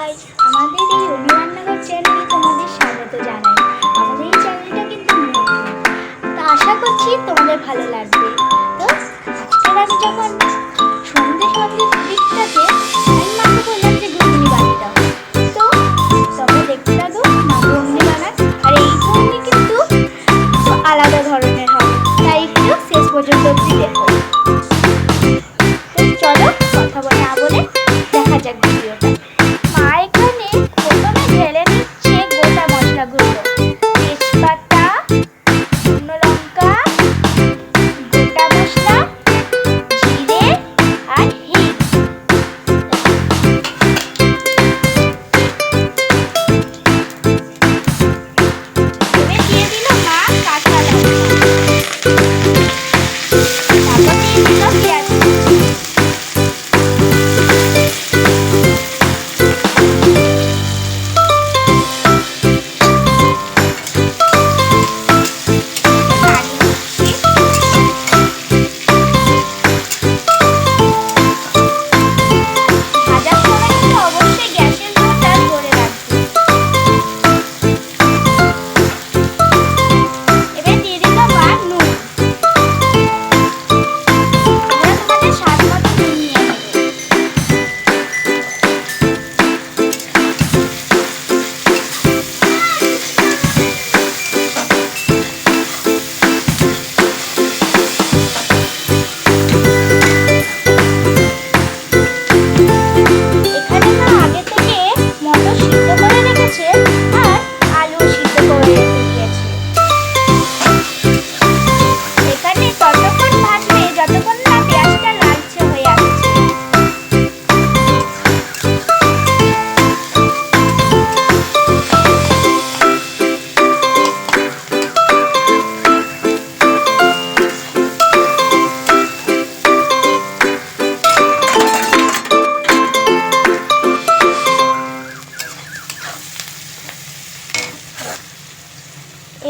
High, আমাদের এই অনু রান্নাঘর চ্যানেলে তোমাদের স্বাগত জানাই। আমাদের এই চ্যানেলটা কিন্তু নতুন, তা আশা করছি তোমাদের ভালো লাগবে। তো আজকে আমি যখন সন্ধ্যে দিকটাতে আমি মাকে বললাম যে ঘুগনি বানিয়ে দাও। তো তোমরা দেখতে থাকো মা ঘুগনি বানান। আর এই ঘুগনি কিন্তু আলাদা ধরনের হবে, তাই একটু শেষ পর্যন্ত অবধি দেখো। তো চলো কথা বলে না বলে দেখা যাক ভিডিওটা। মা এখানে প্রথমে ঢেলে নিচ্ছে গোটা মশলাগুলো, তেজপাতা, শুকনো লঙ্কা, গোটা মশলা, জিরে আর হিং। এবার দিয়ে দিল মা কাঁচা লঙ্কা, তারপর দিয়ে দিল পেঁয়াজ।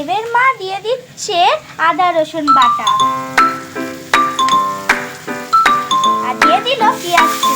এবার মা দিয়ে দিচ্ছে আদা রসুন বাটা আর দিয়ে দিল পেঁয়াজ।